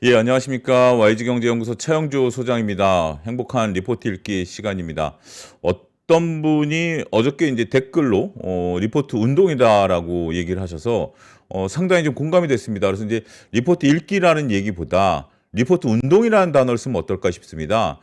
예, 안녕하십니까. YG경제연구소 차영주 소장입니다. 행복한 리포트 읽기 시간입니다. 어떤 분이 어저께 이제 댓글로 리포트 운동이다라고 얘기를 하셔서 상당히 좀 공감이 됐습니다. 그래서 이제 리포트 읽기라는 얘기보다 리포트 운동이라는 단어를 쓰면 어떨까 싶습니다.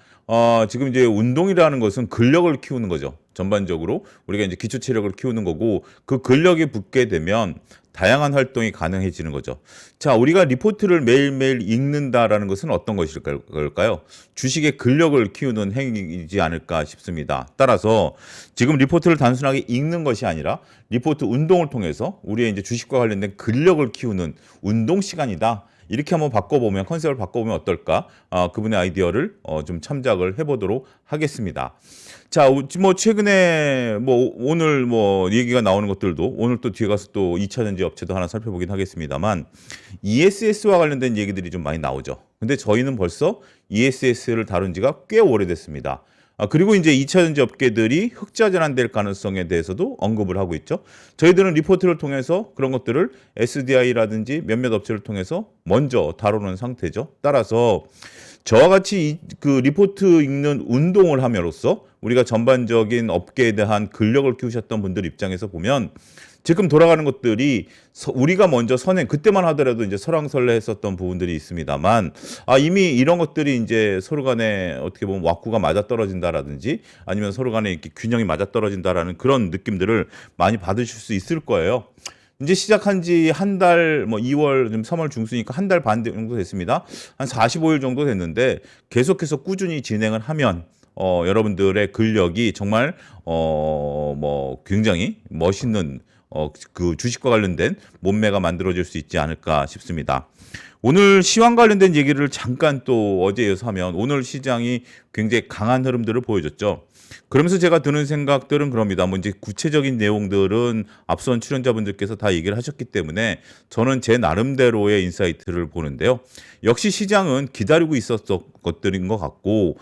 지금 이제 운동이라는 것은 근력을 키우는 거죠. 전반적으로 우리가 이제 기초 체력을 키우는 거고, 그 근력이 붙게 되면 다양한 활동이 가능해지는 거죠. 자, 우리가 리포트를 매일매일 읽는다라는 것은 어떤 것일까요? 주식의 근력을 키우는 행위이지 않을까 싶습니다. 따라서 지금 리포트를 단순하게 읽는 것이 아니라 리포트 운동을 통해서 우리의 이제 주식과 관련된 근력을 키우는 운동 시간이다. 이렇게 한번 바꿔보면, 컨셉을 바꿔보면 어떨까? 그분의 아이디어를 좀 참작을 해보도록 하겠습니다. 자, 뭐 최근에 뭐 오늘 뭐 얘기가 나오는 것들도 오늘 또 뒤에 가서 또 2차전지 업체도 하나 살펴보긴 하겠습니다만, ESS와 관련된 얘기들이 좀 많이 나오죠. 근데 저희는 벌써 ESS를 다룬 지가 꽤 오래됐습니다. 그리고 이제 2차전지 업계들이 흑자 전환될 가능성에 대해서도 언급을 하고 있죠. 저희들은 리포트를 통해서 그런 것들을 SDI라든지 몇몇 업체를 통해서 먼저 다루는 상태죠. 따라서 저와 같이 그 리포트 읽는 운동을 함으로써 우리가 전반적인 업계에 대한 근력을 키우셨던 분들 입장에서 보면 지금 돌아가는 것들이 우리가 먼저 그때만 하더라도 이제 설왕설래했었던 부분들이 있습니다만, 이미 이런 것들이 이제 서로 간에 어떻게 보면 왁구가 맞아떨어진다라든지 아니면 서로 간에 이렇게 균형이 맞아떨어진다라는 그런 느낌들을 많이 받으실 수 있을 거예요. 이제 시작한 지 한 달, 뭐 2월, 지금 3월 중순이니까 한 달 반 정도 됐습니다. 한 45일 정도 됐는데 계속해서 꾸준히 진행을 하면 여러분들의 근력이 정말 뭐 굉장히 멋있는 그 주식과 관련된 몸매가 만들어질 수 있지 않을까 싶습니다. 오늘 시황 관련된 얘기를 잠깐 또 어제에 이어서 하면, 오늘 시장이 굉장히 강한 흐름들을 보여줬죠. 그러면서 제가 드는 생각들은 그럽니다. 뭐 이제 구체적인 내용들은 앞선 출연자분들께서 다 얘기를 하셨기 때문에 저는 제 나름대로의 인사이트를 보는데요. 역시 시장은 기다리고 있었던 것들인 것 같고,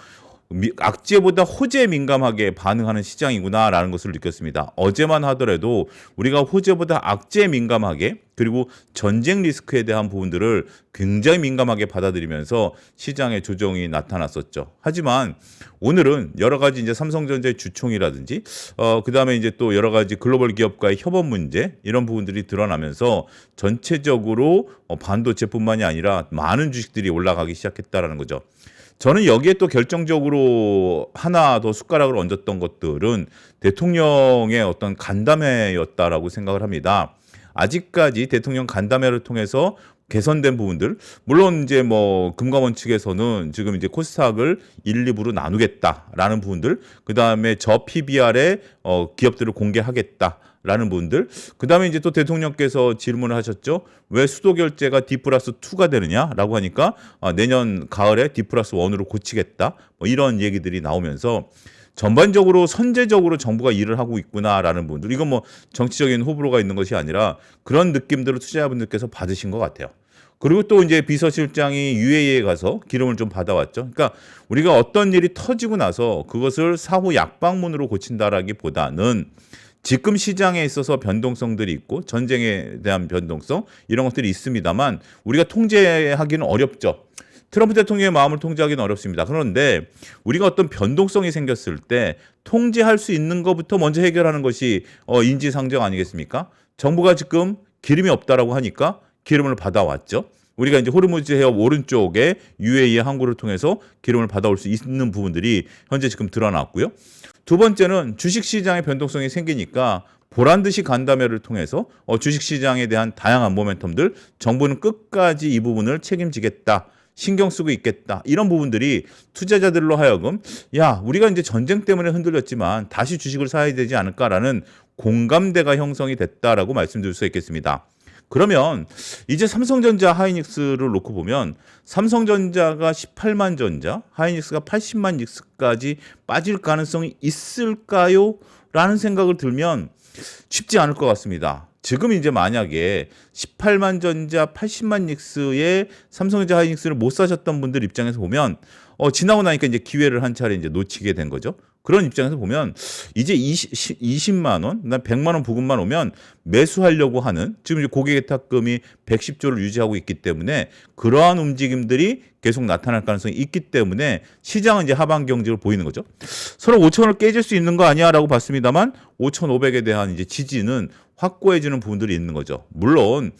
악재보다 호재에 민감하게 반응하는 시장이구나라는 것을 느꼈습니다. 어제만 하더라도 우리가 호재보다 악재에 민감하게, 그리고 전쟁 리스크에 대한 부분들을 굉장히 민감하게 받아들이면서 시장의 조정이 나타났었죠. 하지만 오늘은 여러 가지 이제 삼성전자의 주총이라든지 그다음에 이제 또 여러 가지 글로벌 기업과의 협업 문제, 이런 부분들이 드러나면서 전체적으로 반도체뿐만이 아니라 많은 주식들이 올라가기 시작했다라는 거죠. 저는 여기에 또 결정적으로 하나 더 숟가락을 얹었던 것들은 대통령의 어떤 간담회였다라고 생각을 합니다. 아직까지 대통령 간담회를 통해서 개선된 부분들, 물론 이제 뭐 금감원 측에서는 지금 이제 코스닥을 1, 2부로 나누겠다라는 부분들, 그 다음에 저 PBR에 기업들을 공개하겠다. 라는 분들, 그 다음에 이제 또 대통령께서 질문을 하셨죠. 왜 수도 결제가 D+2가 되느냐라고 하니까 내년 가을에 D+1으로 고치겠다. 뭐 이런 얘기들이 나오면서 전반적으로 선제적으로 정부가 일을 하고 있구나라는 분들, 이건 뭐 정치적인 호불호가 있는 것이 아니라 그런 느낌들을 투자자분들께서 받으신 것 같아요. 그리고 또 이제 비서실장이 UAE에 가서 기름을 좀 받아왔죠. 그러니까 우리가 어떤 일이 터지고 나서 그것을 사후 약방문으로 고친다라기보다는 지금 시장에 있어서 변동성들이 있고 전쟁에 대한 변동성, 이런 것들이 있습니다만 우리가 통제하기는 어렵죠. 트럼프 대통령의 마음을 통제하기는 어렵습니다. 그런데 우리가 어떤 변동성이 생겼을 때 통제할 수 있는 것부터 먼저 해결하는 것이 인지상정 아니겠습니까? 정부가 지금 기름이 없다라고 하니까 기름을 받아왔죠. 우리가 이제 호르무즈 해협 오른쪽에 UAE 항구를 통해서 기름을 받아올 수 있는 부분들이 현재 지금 드러났고요. 두 번째는 주식시장의 변동성이 생기니까 보란듯이 간담회를 통해서 주식시장에 대한 다양한 모멘텀들, 정부는 끝까지 이 부분을 책임지겠다, 신경 쓰고 있겠다, 이런 부분들이 투자자들로 하여금 우리가 이제 전쟁 때문에 흔들렸지만 다시 주식을 사야 되지 않을까라는 공감대가 형성이 됐다라고 말씀드릴 수 있겠습니다. 그러면 이제 삼성전자, 하이닉스를 놓고 보면 삼성전자가 18만 전자, 하이닉스가 80만 닉스까지 빠질 가능성이 있을까요? 라는 생각을 들면 쉽지 않을 것 같습니다. 지금 이제 만약에 18만 전자 80만 닉스의 삼성전자 하이닉스를 못 사셨던 분들 입장에서 보면 지나고 나니까 이제 기회를 한 차례 이제 놓치게 된 거죠. 그런 입장에서 보면 이제 20만 원, 100만 원 부근만 오면 매수하려고 하는 지금 이제 고객의 탁금이 110조를 유지하고 있기 때문에 그러한 움직임들이 계속 나타날 가능성이 있기 때문에 시장은 이제 하방 경직을 보이는 거죠. 서로 5천을 깨질 수 있는 거 아니야라고 봤습니다만 5,500에 대한 이제 지지는 확고해지는 부분들이 있는 거죠. 물론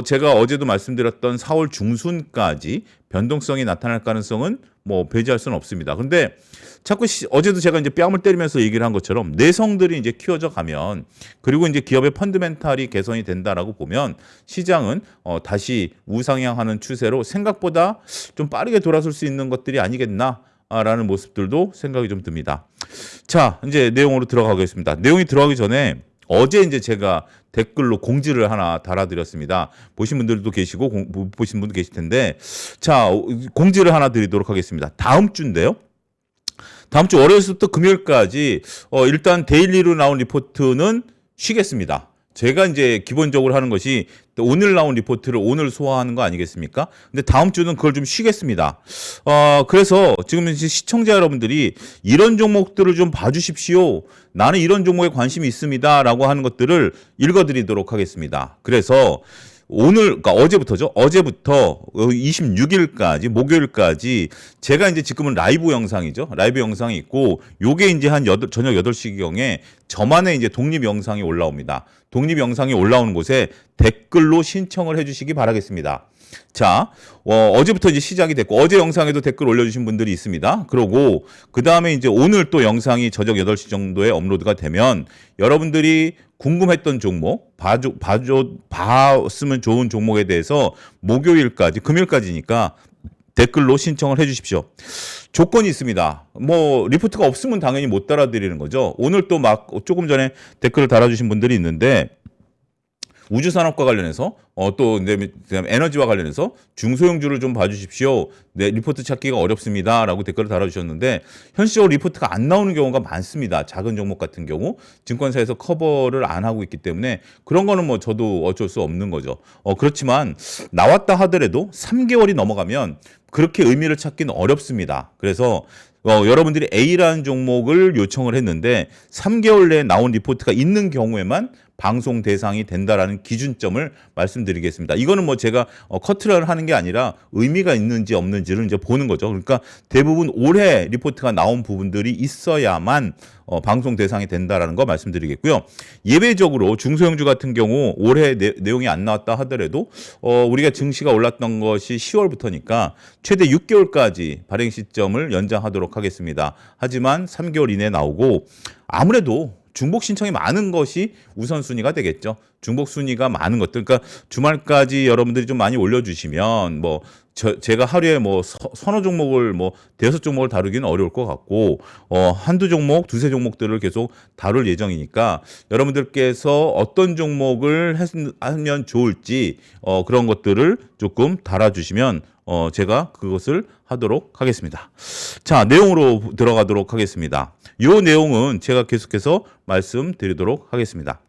제가 어제도 말씀드렸던 4월 중순까지 변동성이 나타날 가능성은 뭐 배제할 수는 없습니다. 근데 자꾸 어제도 제가 이제 뺨을 때리면서 얘기를 한 것처럼 내성들이 이제 키워져 가면 그리고 이제 기업의 펀드멘탈이 개선이 된다라고 보면 시장은 다시 우상향하는 추세로 생각보다 좀 빠르게 돌아설 수 있는 것들이 아니겠나라는 모습들도 생각이 좀 듭니다. 자, 이제 내용으로 들어가겠습니다. 내용이 들어가기 전에 어제 이제 제가 댓글로 공지를 하나 달아드렸습니다. 보신 분들도 계시고 못 보신 분도 계실 텐데, 자, 공지를 하나 드리도록 하겠습니다. 다음 주인데요. 다음 주 월요일부터 금요일까지 일단 데일리로 나온 리포트는 쉬겠습니다. 제가 이제 기본적으로 하는 것이 오늘 나온 리포트를 오늘 소화하는 거 아니겠습니까? 근데 다음 주는 그걸 좀 쉬겠습니다. 그래서 지금 이제 시청자 여러분들이 이런 종목들을 좀 봐주십시오. 나는 이런 종목에 관심이 있습니다라고 하는 것들을 읽어드리도록 하겠습니다. 그래서 오늘, 그러니까 어제부터죠. 어제부터 26일까지, 목요일까지 제가 이제 지금은 라이브 영상이죠. 라이브 영상이 있고, 요게 이제 저녁 8시경에 저만의 이제 독립 영상이 올라옵니다. 독립 영상이 올라오는 곳에 댓글로 신청을 해주시기 바라겠습니다. 자, 어제부터 이제 시작이 됐고, 어제 영상에도 댓글 올려주신 분들이 있습니다. 그러고, 그 다음에 이제 오늘 또 영상이 저녁 8시 정도에 업로드가 되면, 여러분들이 궁금했던 종목, 봤으면 좋은 종목에 대해서 목요일까지, 금요일까지니까 댓글로 신청을 해 주십시오. 조건이 있습니다. 뭐, 리포트가 없으면 당연히 못 달아드리는 거죠. 오늘 또 막 조금 전에 댓글을 달아주신 분들이 있는데, 우주산업과 관련해서 또 에너지와 관련해서 중소형주를 좀 봐주십시오. 네, 리포트 찾기가 어렵습니다라고 댓글을 달아주셨는데 현실적으로 리포트가 안 나오는 경우가 많습니다. 작은 종목 같은 경우 증권사에서 커버를 안 하고 있기 때문에 그런 거는 뭐 저도 어쩔 수 없는 거죠. 그렇지만 나왔다 하더라도 3개월이 넘어가면 그렇게 의미를 찾기는 어렵습니다. 그래서 여러분들이 A라는 종목을 요청을 했는데 3개월 내에 나온 리포트가 있는 경우에만 방송 대상이 된다라는 기준점을 말씀드리겠습니다. 이거는 뭐 제가 커트를 하는 게 아니라 의미가 있는지 없는지를 이제 보는 거죠. 그러니까 대부분 올해 리포트가 나온 부분들이 있어야만 방송 대상이 된다라는 거 말씀드리겠고요. 예외적으로 중소형주 같은 경우 올해 내용이 안 나왔다 하더라도 우리가 증시가 올랐던 것이 10월부터니까 최대 6개월까지 발행 시점을 연장하도록 하겠습니다. 하지만 3개월 이내에 나오고 아무래도 중복 신청이 많은 것이 우선순위가 되겠죠. 중복 순위가 많은 것들. 그러니까 주말까지 여러분들이 좀 많이 올려주시면 뭐 제가 하루에 뭐 서너 종목을 뭐 대여섯 종목을 다루기는 어려울 것 같고 한두 종목, 두세 종목들을 계속 다룰 예정이니까 여러분들께서 어떤 종목을 하면 좋을지 그런 것들을 조금 달아주시면 제가 그것을 하도록 하겠습니다. 자, 내용으로 들어가도록 하겠습니다. 이 내용은 제가 계속해서 말씀드리도록 하겠습니다.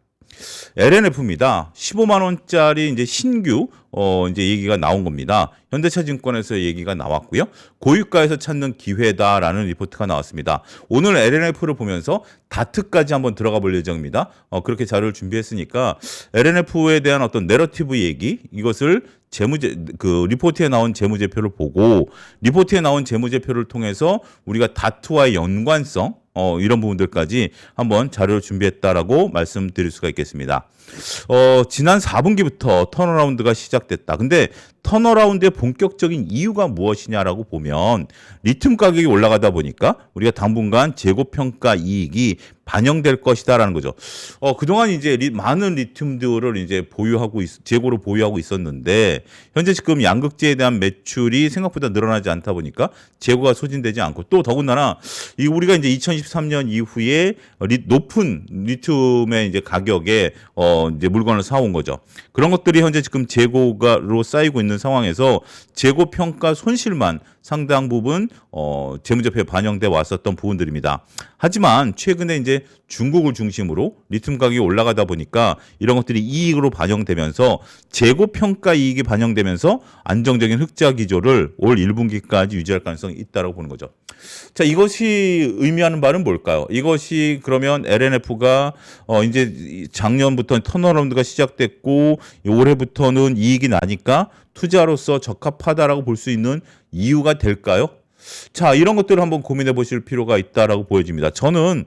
LNF입니다. 15만 원짜리 이제 신규 이제 얘기가 나온 겁니다. 현대차증권에서 얘기가 나왔고요. 고유가에서 찾는 기회다라는 리포트가 나왔습니다. 오늘 LNF를 보면서 다트까지 한번 들어가 볼 예정입니다. 그렇게 자료를 준비했으니까 LNF에 대한 어떤 내러티브 얘기 이것을 리포트에 나온 재무제표를 보고 리포트에 나온 재무제표를 통해서 우리가 다트와의 연관성 이런 부분들까지 한번 자료를 준비했다라고 말씀드릴 수가 있겠습니다. 지난 4분기부터 턴어라운드가 시작됐다. 근데 턴어라운드의 본격적인 이유가 무엇이냐라고 보면 리튬 가격이 올라가다 보니까 우리가 당분간 재고평가 이익이 반영될 것이다라는 거죠. 그동안 이제 많은 리튬들을 이제 재고로 보유하고 있었는데 현재 지금 양극재에 대한 매출이 생각보다 늘어나지 않다 보니까 재고가 소진되지 않고 또 더군다나 우리가 이제 2013년 이후에 높은 리튬의 이제 가격에 이제 물건을 사온 거죠. 그런 것들이 현재 지금 재고가로 쌓이고 있는 상황에서 재고 평가 손실만 상당 부분 재무제표에 반영돼 왔었던 부분들입니다. 하지만 최근에 이제 이제 중국을 중심으로 리튬 가격이 올라가다 보니까 이런 것들이 이익으로 반영되면서 재고 평가 이익이 반영되면서 안정적인 흑자 기조를 올 1분기까지 유지할 가능성이 있다고 보는 거죠. 자, 이것이 의미하는 바는 뭘까요? 이것이 그러면 LNF가 이제 작년부터 턴어라운드가 시작됐고 올해부터는 이익이 나니까 투자로서 적합하다라고 볼 수 있는 이유가 될까요? 자, 이런 것들을 한번 고민해 보실 필요가 있다라고 보여집니다. 저는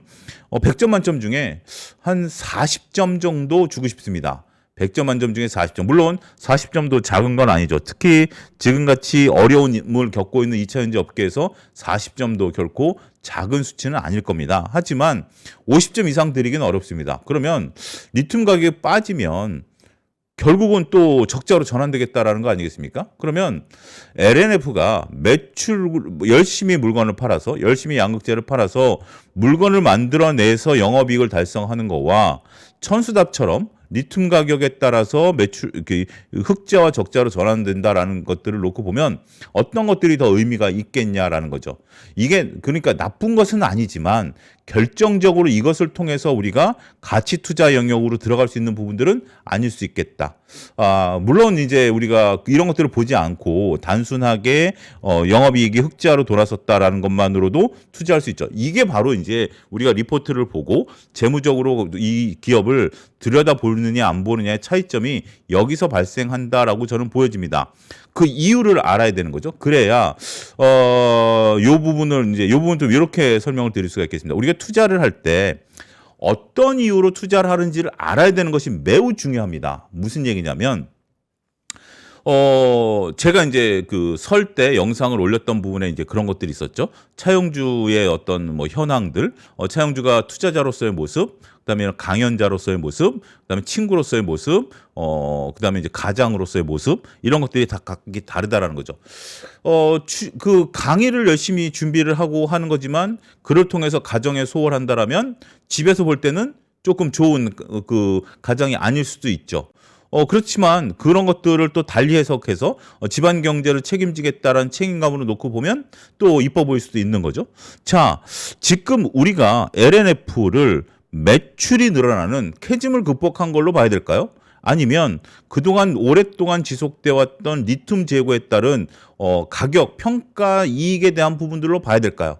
100점 만점 중에 한 40점 정도 주고 싶습니다. 100점 만점 중에 40점. 물론 40점도 작은 건 아니죠. 특히 지금같이 어려움을 겪고 있는 2차 전지 업계에서 40점도 결코 작은 수치는 아닐 겁니다. 하지만 50점 이상 드리기는 어렵습니다. 그러면 리튬 가격이 빠지면 결국은 또 적자로 전환되겠다라는 거 아니겠습니까? 그러면 LNF가 열심히 물건을 팔아서 열심히 양극재를 팔아서 물건을 만들어내서 영업이익을 달성하는 거와 천수답처럼 리튬 가격에 따라서 흑자와 적자로 전환된다라는 것들을 놓고 보면 어떤 것들이 더 의미가 있겠냐라는 거죠. 이게 그러니까 나쁜 것은 아니지만 결정적으로 이것을 통해서 우리가 가치 투자 영역으로 들어갈 수 있는 부분들은 아닐 수 있겠다. 물론 이제 우리가 이런 것들을 보지 않고 단순하게 영업이익이 흑자로 돌아섰다라는 것만으로도 투자할 수 있죠. 이게 바로 이제 우리가 리포트를 보고 재무적으로 이 기업을 들여다보느냐 안 보느냐의 차이점이 여기서 발생한다라고 저는 보여집니다. 그 이유를 알아야 되는 거죠. 그래야 요 부분을 요 부분 좀 이렇게 설명을 드릴 수가 있겠습니다. 우리가 투자를 할 때 어떤 이유로 투자를 하는지를 알아야 되는 것이 매우 중요합니다. 무슨 얘기냐면 제가 이제 그 설 때 영상을 올렸던 부분에 이제 그런 것들이 있었죠. 차용주의 어떤 뭐 현황들, 차용주가 투자자로서의 모습, 그다음에 강연자로서의 모습, 그다음에 친구로서의 모습, 그다음에 이제 가장으로서의 모습, 이런 것들이 다 각기 다르다라는 거죠. 그 강의를 열심히 준비를 하고 하는 거지만 그를 통해서 가정에 소홀한다라면 집에서 볼 때는 조금 좋은 그 가정이 아닐 수도 있죠. 그렇지만 그런 것들을 또 달리 해석해서 집안 경제를 책임지겠다라는 책임감으로 놓고 보면 또 이뻐 보일 수도 있는 거죠. 자, 지금 우리가 LNF를 매출이 늘어나는 캐즘을 극복한 걸로 봐야 될까요? 아니면 그동안 오랫동안 지속되어 왔던 리튬 재고에 따른 가격, 평가, 이익에 대한 부분들로 봐야 될까요?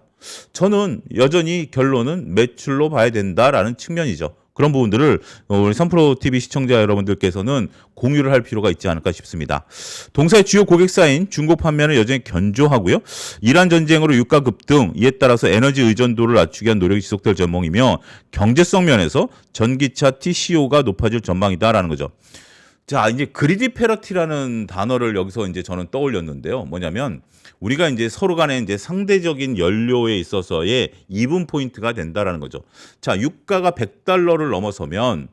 저는 여전히 결론은 매출로 봐야 된다라는 측면이죠. 그런 부분들을 우리 3프로TV 시청자 여러분들께서는 공유를 할 필요가 있지 않을까 싶습니다. 동사의 주요 고객사인 중국 판매는 여전히 견조하고요. 이란 전쟁으로 유가 급등, 이에 따라서 에너지 의존도를 낮추기 위한 노력이 지속될 전망이며 경제성 면에서 전기차 TCO가 높아질 전망이다라는 거죠. 자, 이제 그리디 패러티라는 단어를 여기서 이제 저는 떠올렸는데요. 뭐냐면 우리가 이제 서로 간에 이제 상대적인 연료에 있어서의 이분 포인트가 된다라는 거죠. 자, 유가가 $100를 넘어서면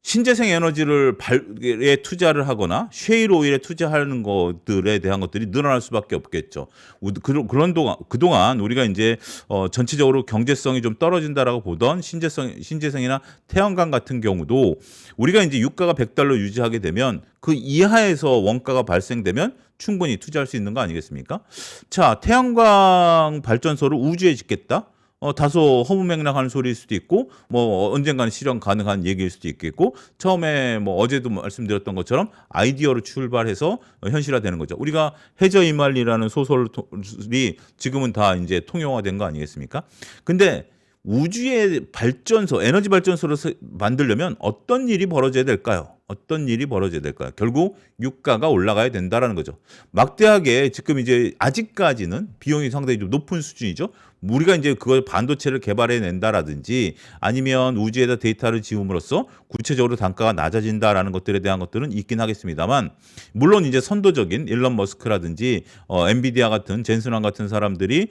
신재생 에너지에 투자를 하거나 셰일 오일에 투자하는 것들에 대한 것들이 늘어날 수밖에 없겠죠. 그동안 우리가 이제 전체적으로 경제성이 좀 떨어진다라고 보던 신재생이나 태양광 같은 경우도 우리가 이제 유가가 $100로 유지하게 되면 그 이하에서 원가가 발생되면 충분히 투자할 수 있는 거 아니겠습니까? 자, 태양광 발전소를 우주에 짓겠다? 다소 허무맹랑한 소리일 수도 있고, 뭐, 언젠가는 실현 가능한 얘기일 수도 있겠고, 처음에 뭐, 어제도 말씀드렸던 것처럼 아이디어로 출발해서 현실화되는 거죠. 우리가 해저 이말리라는 소설이 지금은 다 이제 통용화된 거 아니겠습니까? 근데 우주의 발전소, 에너지 발전소를 만들려면 어떤 일이 벌어져야 될까요? 어떤 일이 벌어져야 될까요? 결국 유가가 올라가야 된다라는 거죠. 막대하게 지금 이제 아직까지는 비용이 상당히 좀 높은 수준이죠. 우리가 이제 그걸 반도체를 개발해 낸다라든지 아니면 우주에다 데이터를 지움으로써 구체적으로 단가가 낮아진다라는 것들에 대한 것들은 있긴 하겠습니다만, 물론 이제 선도적인 일론 머스크라든지 엔비디아 같은 젠슨왕 같은 사람들이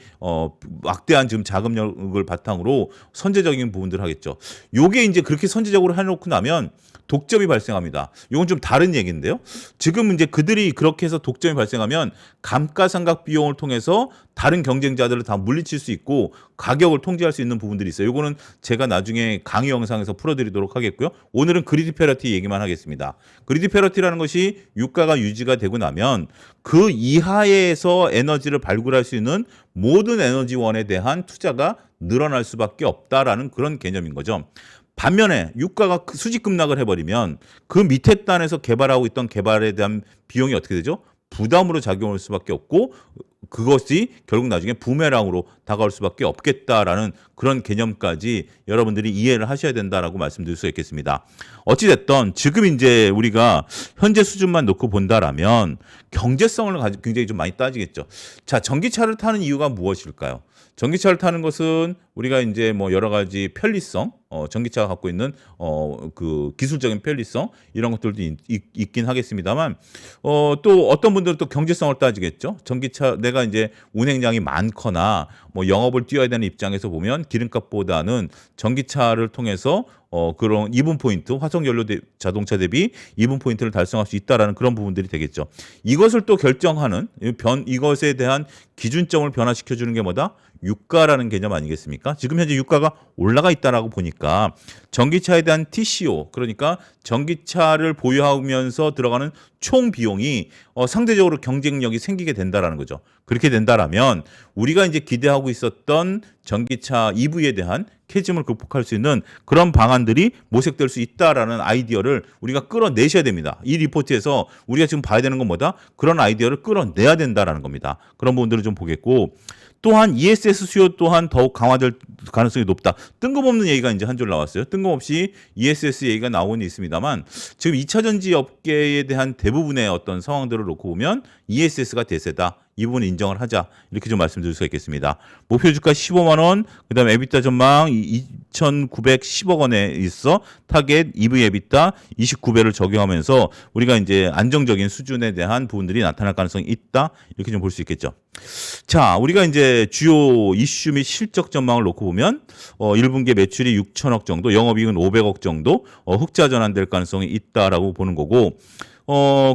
막대한 지금 자금력을 바탕으로 선제적인 부분들을 하겠죠. 요게 이제 그렇게 선제적으로 해놓고 나면 독점이 발생합니다. 이건 좀 다른 얘기인데요. 지금 이제 그들이 그렇게 해서 독점이 발생하면 감가상각 비용을 통해서 다른 경쟁자들을 다 물리칠 수 있고 가격을 통제할 수 있는 부분들이 있어요. 이거는 제가 나중에 강의 영상에서 풀어드리도록 하겠고요. 오늘은 그리디 패러티 얘기만 하겠습니다. 그리디 패러티라는 것이 유가가 유지가 되고 나면 그 이하에서 에너지를 발굴할 수 있는 모든 에너지원에 대한 투자가 늘어날 수밖에 없다라는 그런 개념인 거죠. 반면에 유가가 수직 급락을 해버리면 그 밑에 단에서 개발하고 있던 개발에 대한 비용이 어떻게 되죠? 부담으로 작용할 수밖에 없고 그것이 결국 나중에 부메랑으로 다가올 수밖에 없겠다라는 그런 개념까지 여러분들이 이해를 하셔야 된다라고 말씀드릴 수 있겠습니다. 어찌됐든 지금 이제 우리가 현재 수준만 놓고 본다라면 경제성을 굉장히 좀 많이 따지겠죠. 자, 전기차를 타는 이유가 무엇일까요? 전기차를 타는 것은 우리가 이제 뭐 여러 가지 편리성, 전기차가 갖고 있는 그 기술적인 편리성 이런 것들도 있긴 하겠습니다만 또 어떤 분들은 또 경제성을 따지겠죠. 전기차 내가 이제 운행량이 많거나 뭐 영업을 뛰어야 되는 입장에서 보면 기름값보다는 전기차를 통해서 그런 이분 포인트, 화석연료 자동차 대비 이분 포인트를 달성할 수 있다라는 그런 부분들이 되겠죠. 이것을 또 결정하는 이것에 대한 기준점을 변화시켜 주는 게 뭐다? 유가라는 개념 아니겠습니까? 지금 현재 유가가 올라가 있다라고 보니까 전기차에 대한 TCO, 그러니까 전기차를 보유하면서 들어가는 총 비용이 상대적으로 경쟁력이 생기게 된다라는 거죠. 그렇게 된다라면 우리가 이제 기대하고 있었던 전기차 EV에 대한 캐즘을 극복할 수 있는 그런 방안들이 모색될 수 있다라는 아이디어를 우리가 끌어내셔야 됩니다. 이 리포트에서 우리가 지금 봐야 되는 건 뭐다? 그런 아이디어를 끌어내야 된다라는 겁니다. 그런 부분들을 좀 보겠고 또한 ESS 수요 또한 더욱 강화될 가능성이 높다. 뜬금없는 얘기가 이제 한 줄 나왔어요. 뜬금없이 ESS 얘기가 나오는 있습니다만 지금 2차 전지 업계에 대한 대부분의 어떤 상황들을 놓고 보면 ESS가 대세다. 이 부분 인정을 하자. 이렇게 좀 말씀드릴 수가 있겠습니다. 목표 주가 15만 원, 그다음에 에비타 전망 2,910억 원에 있어 타겟 EV 에비타 29배를 적용하면서 우리가 이제 안정적인 수준에 대한 부분들이 나타날 가능성이 있다. 이렇게 좀 볼 수 있겠죠. 자, 우리가 이제 주요 이슈 및 실적 전망을 놓고 보면 1분기 매출이 6천억 정도, 영업이익은 500억 정도 흑자 전환될 가능성이 있다라고 보는 거고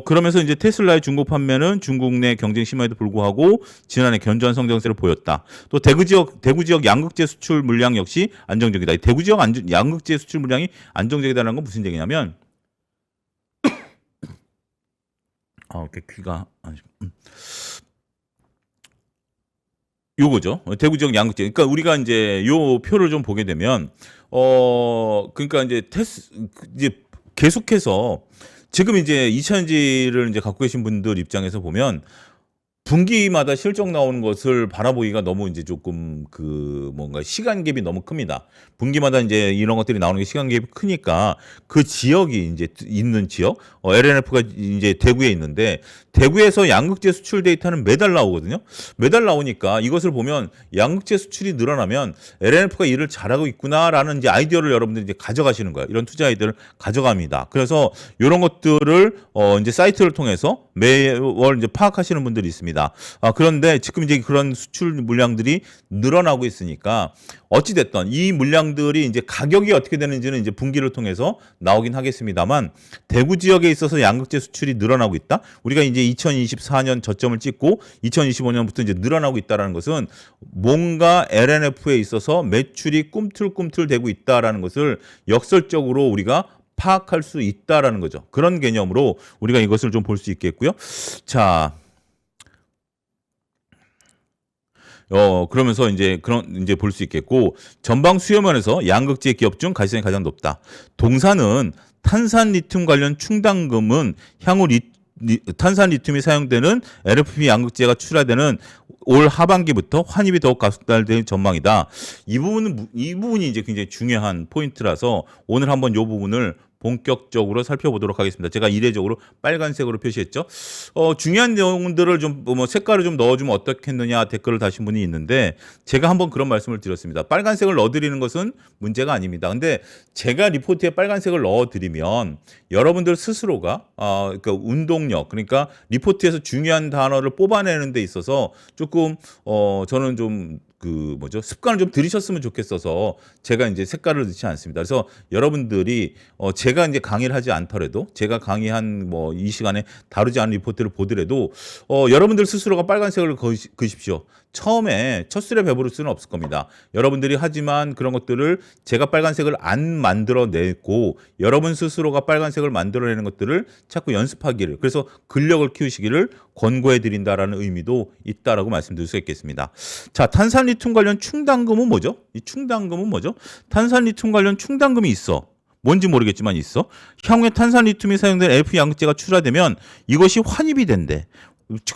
그러면서 이제 테슬라의 중고 판매는 중국 내 경쟁 심화에도 불구하고 지난해 견조한 성장세를 보였다. 또 대구 지역 양극재 수출 물량 역시 안정적이다. 대구 지역 양극재 수출 물량이 안정적이다는 건 무슨 얘기냐면 이렇게 귀가 요거죠. 대구 지역 양극재. 그러니까 우리가 이제 요 표를 좀 보게 되면 그러니까 이제 이제 계속해서 지금 이제 이차전지를 이제 갖고 계신 분들 입장에서 보면 분기마다 실적 나오는 것을 바라보기가 너무 이제 조금 그 뭔가 시간 갭이 너무 큽니다. 분기마다 이제 이런 것들이 나오는 게 시간 갭이 크니까 그 지역이 이제 있는 지역, LNF가 이제 대구에 있는데 대구에서 양극재 수출 데이터는 매달 나오거든요. 매달 나오니까 이것을 보면 양극재 수출이 늘어나면 LNF가 일을 잘하고 있구나라는 이제 아이디어를 여러분들이 이제 가져가시는 거예요. 이런 투자 아이디어를 가져갑니다. 그래서 이런 것들을 이제 사이트를 통해서 매월 이제 파악하시는 분들이 있습니다. 그런데 지금 이제 그런 수출 물량들이 늘어나고 있으니까 어찌됐든 이 물량들이 이제 가격이 어떻게 되는지는 이제 분기를 통해서 나오긴 하겠습니다만 대구 지역에 있어서 양극재 수출이 늘어나고 있다. 우리가 이제 2024년 저점을 찍고 2025년부터 이제 늘어나고 있다라는 것은 뭔가 LNF에 있어서 매출이 꿈틀꿈틀 되고 있다라는 것을 역설적으로 우리가 파악할 수 있다라는 거죠. 그런 개념으로 우리가 이것을 좀 볼 수 있겠고요. 자, 그러면서 이제 이제 볼 수 있겠고 전방 수요면에서 양극재 기업 중 가시성이 가장 높다. 동사는 탄산 리튬 관련 충당금은 향후 탄산 리튬이 사용되는 LFP 양극재가 출하되는 올 하반기부터 환입이 더욱 가속될 전망이다. 이 부분이 이제 굉장히 중요한 포인트라서 오늘 한번 이 부분을 본격적으로 살펴보도록 하겠습니다. 제가 이례적으로 빨간색으로 표시했죠. 중요한 내용들을 좀 뭐 색깔을 좀 넣어주면 어떻겠느냐 댓글을 다신 분이 있는데 제가 한번 그런 말씀을 드렸습니다. 빨간색을 넣어드리는 것은 문제가 아닙니다. 근데 제가 리포트에 빨간색을 넣어드리면 여러분들 스스로가 그러니까 운동력, 그러니까 리포트에서 중요한 단어를 뽑아내는 데 있어서 조금 저는 좀 그 뭐죠? 습관을 좀 들이셨으면 좋겠어서 제가 이제 색깔을 넣지 않습니다. 그래서 여러분들이 제가 이제 강의를 하지 않더라도 제가 강의한 뭐 이 시간에 다루지 않은 리포트를 보더라도 여러분들 스스로가 빨간색을 그십시오. 처음에 첫 술에 배부를 수는 없을 겁니다. 여러분들이 하지만 그런 것들을 제가 빨간색을 안 만들어내고 여러분 스스로가 빨간색을 만들어내는 것들을 자꾸 연습하기를, 그래서 근력을 키우시기를 권고해 드린다라는 의미도 있다라고 말씀드릴 수 있겠습니다. 자, 탄산리튬 관련 충당금은 뭐죠? 이 충당금은 뭐죠? 탄산리튬 관련 충당금이 있어. 뭔지 모르겠지만 있어. 향후에 탄산리튬이 사용된 LFP 양극재가 출하되면 이것이 환입이 된대.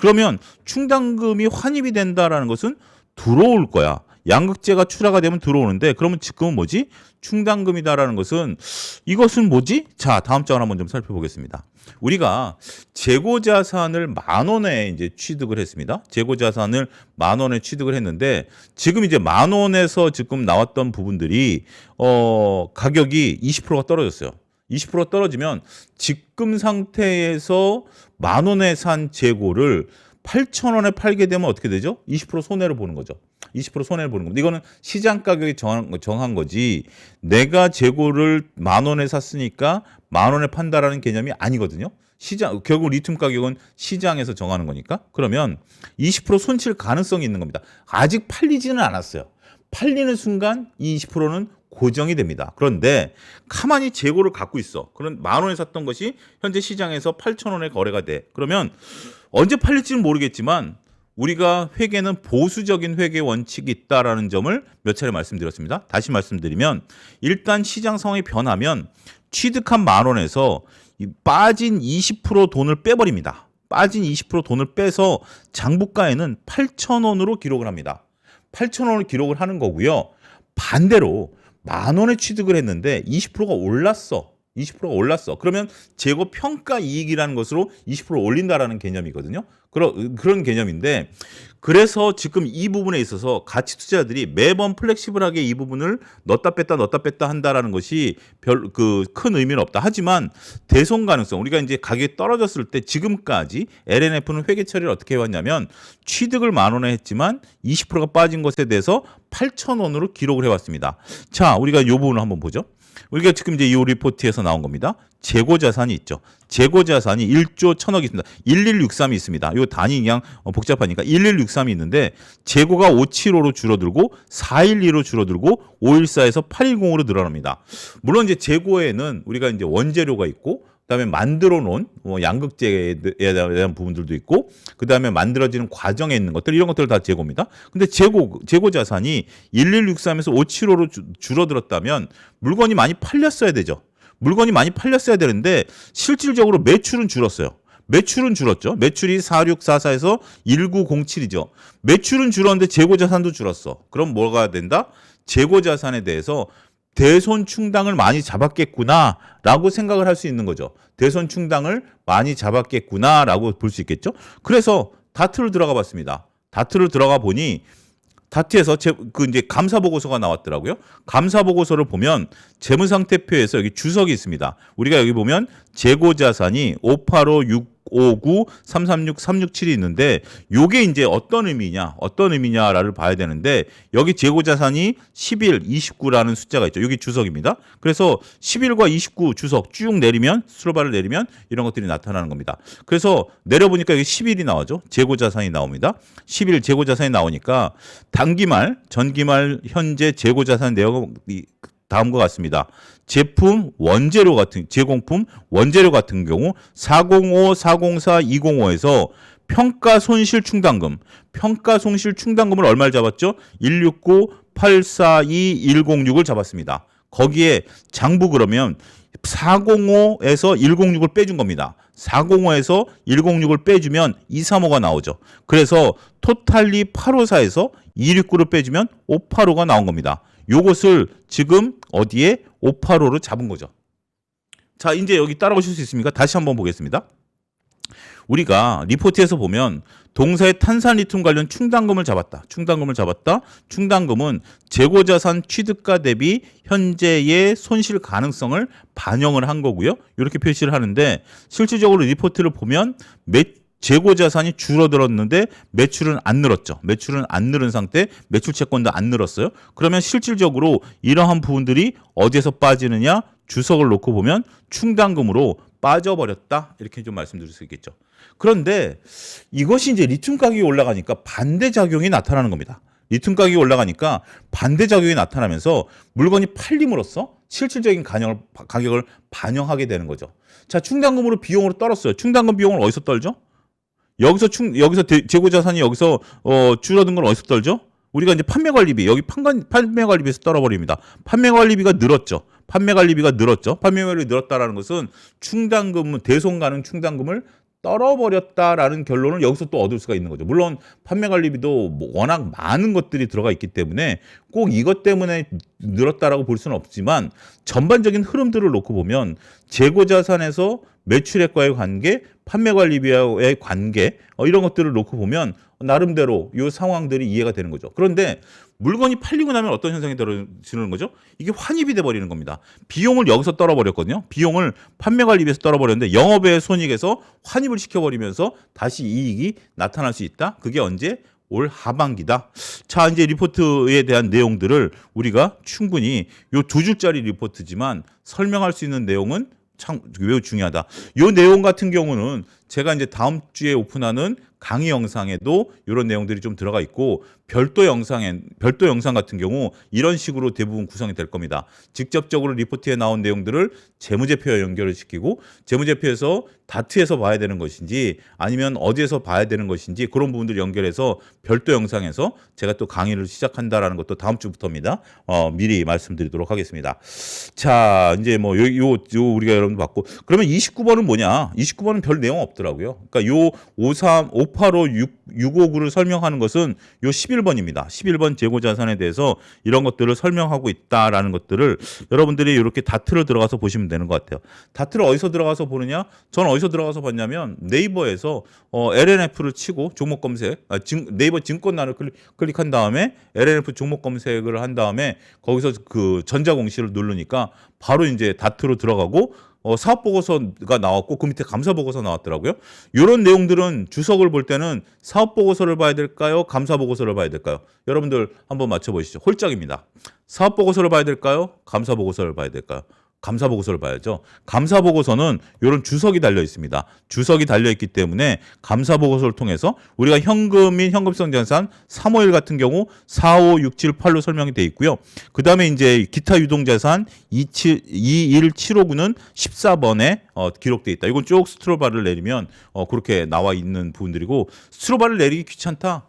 그러면 충당금이 환입이 된다라는 것은 들어올 거야. 양극재가 출하가 되면 들어오는데, 그러면 지금은 뭐지? 충당금이다라는 것은, 이것은 뭐지? 자, 다음 장을 한번 좀 살펴보겠습니다. 우리가 재고자산을 10,000원에 이제 취득을 했습니다. 재고자산을 10,000원에 취득을 했는데, 지금 이제 10,000원에서 지금 나왔던 부분들이 가격이 20%가 떨어졌어요. 20% 떨어지면 지금 상태에서 10,000원에 산 재고를 8,000원에 팔게 되면 어떻게 되죠? 20% 손해를 보는 거죠. 20% 손해를 보는 겁니다. 이거는 시장 가격이 정한 거지, 내가 재고를 10,000원에 샀으니까 10,000원에 판다라는 개념이 아니거든요. 결국 리튬 가격은 시장에서 정하는 거니까. 그러면 20% 손실 가능성이 있는 겁니다. 아직 팔리지는 않았어요. 팔리는 순간 이 20%는 고정이 됩니다. 그런데 가만히 재고를 갖고 있어. 그런 10,000원에 샀던 것이 현재 시장에서 8,000원에 거래가 돼. 그러면 언제 팔릴지는 모르겠지만 우리가 회계는 보수적인 회계 원칙이 있다라는 점을 몇 차례 말씀드렸습니다. 다시 말씀드리면, 일단 시장 상황이 변하면 취득한 10,000원에서 빠진 20% 돈을 빼버립니다. 빠진 20% 돈을 빼서 장부가에는 8,000원으로 기록을 합니다. 8,000원을 기록을 하는 거고요. 반대로 10,000원에 취득을 했는데 20%가 올랐어. 20%가 올랐어. 그러면 재고 평가 이익이라는 것으로 20% 올린다라는 개념이거든요. 그런 개념인데, 그래서 지금 이 부분에 있어서 가치 투자자들이 매번 플렉시블하게 이 부분을 넣었다 뺐다 한다라는 것이 별 큰 의미는 없다. 하지만 대손 가능성, 우리가 이제 가격이 떨어졌을 때 지금까지 LNF는 회계 처리를 어떻게 해왔냐면, 취득을 10,000원에 했지만 20%가 빠진 것에 대해서 8,000원으로 기록을 해왔습니다. 자, 우리가 이 부분을 한번 보죠. 우리가 지금 이제 이 리포트에서 나온 겁니다. 재고자산이 있죠. 재고자산이 1조 1,000억이 있습니다. 1163이 있습니다. 이 단위 그냥 복잡하니까 1163이 있는데, 재고가 575로 줄어들고 412로 줄어들고 514에서 810으로 늘어납니다. 물론 이제 재고에는 우리가 이제 원재료가 있고, 그다음에 만들어 놓은 양극재에 대한 부분들도 있고, 그다음에 만들어지는 과정에 있는 것들, 이런 것들 다 재고입니다. 근데 재고 자산이 1163에서 575로 줄어들었다면 물건이 많이 팔렸어야 되죠. 물건이 많이 팔렸어야 되는데 실질적으로 매출은 줄었어요. 매출은 줄었죠. 매출이 4644에서 1907이죠. 매출은 줄었는데 재고 자산도 줄었어. 그럼 뭐가 된다? 재고 자산에 대해서 대손 충당을 많이 잡았겠구나라고 생각을 할 수 있는 거죠. 대손 충당을 많이 잡았겠구나라고 볼 수 있겠죠. 그래서 다트를 들어가 봤습니다. 다트를 들어가 보니 다트에서 이제 감사 보고서가 나왔더라고요. 감사 보고서를 보면 재무상태표에서 여기 주석이 있습니다. 우리가 여기 보면 재고 자산이 585, 659, 336, 367이 있는데, 요게 이제 어떤 의미냐를 봐야 되는데, 여기 재고 자산이 11, 29라는 숫자가 있죠. 여기 주석입니다. 그래서 11과 29 주석 쭉 내리면, 스크롤바를 내리면 이런 것들이 나타나는 겁니다. 그래서 내려보니까 여기 11이 나오죠. 재고 자산이 나옵니다. 11 재고 자산이 나오니까 단기말, 전기말 현재 재고 자산 내역이 다음과 같습니다. 제품 제공품 원재료 같은 경우 405, 404, 205에서 평가 손실 충당금을 얼마를 잡았죠? 169, 842, 106을 잡았습니다. 거기에 장부 그러면 405에서 106을 빼준 겁니다. 405에서 106을 빼주면 235가 나오죠. 그래서 토탈리 854에서 269를 빼주면 585가 나온 겁니다. 요것을 지금 어디에 585로 잡은 거죠. 자, 이제 여기 따라오실 수 있습니까? 다시 한번 보겠습니다. 우리가 리포트에서 보면 동사의 탄산리튬 관련 충당금을 잡았다. 충당금은 재고자산 취득가 대비 현재의 손실 가능성을 반영을 한 거고요. 이렇게 표시를 하는데, 실질적으로 리포트를 보면 재고 자산이 줄어들었는데 매출은 안 늘었죠. 매출은 안 늘은 상태, 매출 채권도 안 늘었어요. 그러면 실질적으로 이러한 부분들이 어디에서 빠지느냐? 주석을 놓고 보면 충당금으로 빠져버렸다. 이렇게 좀 말씀드릴 수 있겠죠. 그런데 이것이 이제 리튬 가격이 올라가니까 반대작용이 나타나는 겁니다. 리튬 가격이 올라가니까 반대작용이 나타나면서 물건이 팔림으로써 실질적인 가격을 반영하게 되는 거죠. 자, 충당금으로 비용으로 떨었어요. 충당금 비용을 어디서 떨죠? 여기서 재고 자산이 여기서 줄어든 건 어디서 떨죠? 우리가 이제 판매 관리비, 여기 판매 관리비에서 떨어버립니다. 판매 관리비가 늘었죠. 판매 관리비가 늘었다라는 것은 충당금, 대손 가능 충당금을 떨어버렸다라는 결론을 여기서 또 얻을 수가 있는 거죠. 물론 판매 관리비도 뭐 워낙 많은 것들이 들어가 있기 때문에 꼭 이것 때문에 늘었다라고 볼 수는 없지만 전반적인 흐름들을 놓고 보면 재고 자산에서 매출액과의 관계, 판매 관리비와의 관계 이런 것들을 놓고 보면 나름대로 이 상황들이 이해가 되는 거죠. 그런데 물건이 팔리고 나면 어떤 현상이 벌어지는 거죠? 이게 환입이 돼버리는 겁니다. 비용을 여기서 떨어버렸거든요. 비용을 판매 관리비에서 떨어버렸는데 영업외 손익에서 환입을 시켜버리면서 다시 이익이 나타날 수 있다. 그게 언제? 올 하반기다. 자, 이제 리포트에 대한 내용들을 우리가 충분히 요 2줄짜리 리포트지만 설명할 수 있는 내용은 참 매우 중요하다. 이 내용 같은 경우는 제가 이제 다음 주에 오픈하는 강의 영상에도 이런 내용들이 좀 들어가 있고 별도 영상 같은 경우 이런 식으로 대부분 구성이 될 겁니다. 직접적으로 리포트에 나온 내용들을 재무제표에 연결을 시키고 재무제표에서 다트에서 봐야 되는 것인지 아니면 어디에서 봐야 되는 것인지 그런 부분들을 연결해서 별도 영상에서 제가 또 강의를 시작한다라는 것도 다음 주부터입니다. 미리 말씀드리도록 하겠습니다. 자, 이제 뭐 요 우리가 여러분 봤고 그러면 29번은 뭐냐? 29번은 별 내용 없더라고요. 그러니까 요 585, 659를 설명하는 것은 요 11번입니다. 11번 재고 자산에 대해서 이런 것들을 설명하고 있다라는 것들을 여러분들이 이렇게 다트를 들어가서 보시면 되는 것 같아요. 다트를 어디서 들어가서 보느냐? 저는 어디서 들어가서 봤냐면 네이버에서 LNF를 치고 종목 검색, 네이버 증권란을 클릭한 다음에 LNF 종목 검색을 한 다음에 거기서 그 전자공시를 누르니까 바로 이제 다트로 들어가고 사업보고서가 나왔고 그 밑에 감사보고서 나왔더라고요. 이런 내용들은 주석을 볼 때는 사업보고서를 봐야 될까요? 감사보고서를 봐야 될까요? 여러분들 한번 맞춰보시죠. 홀짝입니다. 사업보고서를 봐야 될까요? 감사보고서를 봐야 될까요? 감사보고서를 봐야죠. 감사보고서는 이런 주석이 달려 있습니다. 주석이 달려 있기 때문에 감사보고서를 통해서 우리가 현금 및 현금성 자산 351 같은 경우 4, 5, 6, 7, 8로 설명이 돼 있고요. 그 다음에 이제 기타 유동자산 21759는 14번에 기록돼 있다. 이건 쭉 스트로바를 내리면 그렇게 나와 있는 부분들이고 스트로바를 내리기 귀찮다.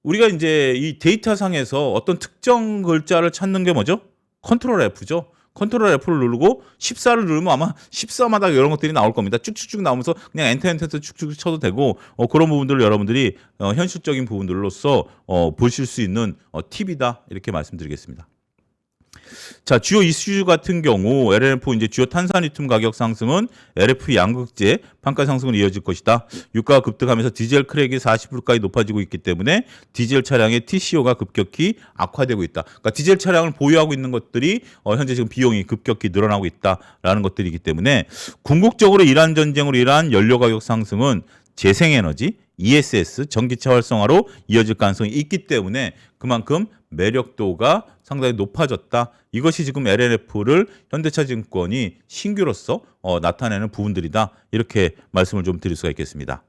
우리가 이제 이 데이터상에서 어떤 특정 글자를 찾는 게 뭐죠? 컨트롤 F죠. 컨트롤 F를 누르고 14를 누르면 아마 14마다 이런 것들이 나올 겁니다. 쭉쭉쭉 나오면서 그냥 엔터 쭉쭉 쳐도 되고 그런 부분들을 여러분들이 현실적인 부분들로서 보실 수 있는 팁이다 이렇게 말씀드리겠습니다. 자, 주요 이슈 같은 경우 LNF 이제 주요 탄산리튬 가격 상승은 LF 양극재 판가 상승으로 이어질 것이다. 유가가 급등하면서 디젤 크랙이 40불까지 높아지고 있기 때문에 디젤 차량의 TCO가 급격히 악화되고 있다. 그러니까 디젤 차량을 보유하고 있는 것들이 현재 지금 비용이 급격히 늘어나고 있다라는 것들이기 때문에 궁극적으로 이란 전쟁으로 인한 연료 가격 상승은 재생에너지, ESS, 전기차 활성화로 이어질 가능성이 있기 때문에 그만큼 매력도가 상당히 높아졌다. 이것이 지금 LNF를 현대차증권이 신규로서 나타내는 부분들이다. 이렇게 말씀을 좀 드릴 수가 있겠습니다.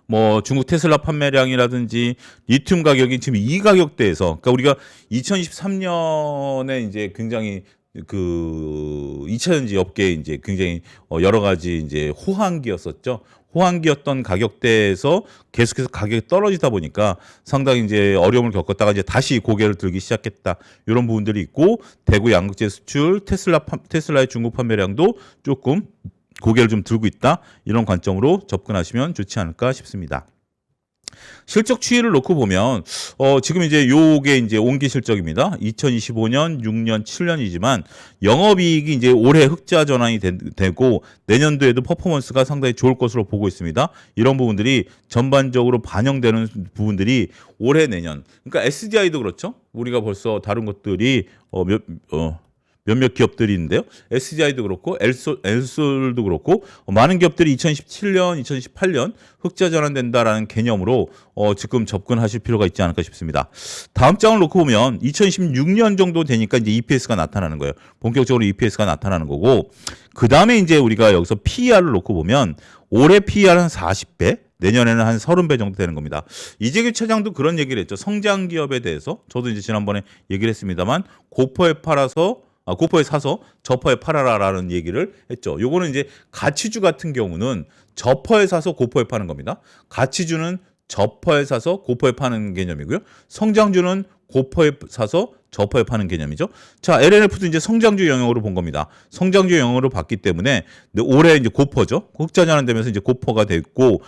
뭐 중국 테슬라 판매량이라든지 리튬 가격이 지금 이 가격대에서 그러니까 우리가 2023년에 이제 굉장히 그 2차 전지 업계에 이제 굉장히 여러 가지 이제 호황기였었죠. 호황기였던 가격대에서 계속해서 가격이 떨어지다 보니까 상당히 이제 어려움을 겪었다가 이제 다시 고개를 들기 시작했다. 이런 부분들이 있고 대구 양극재 수출, 테슬라의 중국 판매량도 조금 고개를 좀 들고 있다. 이런 관점으로 접근하시면 좋지 않을까 싶습니다. 실적 추이를 놓고 보면 지금 이제 요게 이제 온기 실적입니다. 2025년, 6년, 7년이지만 영업이익이 이제 올해 흑자 전환이 되고 내년도에도 퍼포먼스가 상당히 좋을 것으로 보고 있습니다. 이런 부분들이 전반적으로 반영되는 부분들이 올해 내년. 그러니까 SDI도 그렇죠. 우리가 벌써 다른 것들이 몇몇 기업들이 있는데요. SDI도 그렇고 엘솔도 그렇고 많은 기업들이 2017년, 2018년 흑자 전환된다라는 개념으로 지금 접근하실 필요가 있지 않을까 싶습니다. 다음 장을 놓고 보면 2016년 정도 되니까 이제 EPS가 나타나는 거예요. 본격적으로 EPS가 나타나는 거고 그 다음에 이제 우리가 여기서 PER을 놓고 보면 올해 PER은 한 40배, 내년에는 한 30배 정도 되는 겁니다. 이재규 차장도 그런 얘기를 했죠. 성장 기업에 대해서 저도 이제 지난번에 얘기를 했습니다만 고퍼에 사서 저퍼에 팔아라라는 얘기를 했죠. 요거는 이제 가치주 같은 경우는 저퍼에 사서 고퍼에 파는 겁니다. 가치주는 저퍼에 사서 고퍼에 파는 개념이고요. 성장주는 고퍼에 사서 저퍼에 파는 개념이죠. 자, LNF도 이제 성장주 영역으로 본 겁니다. 성장주 영역으로 봤기 때문에 올해 이제 고퍼죠. 흑자 전환되면서 이제 고퍼가 됐고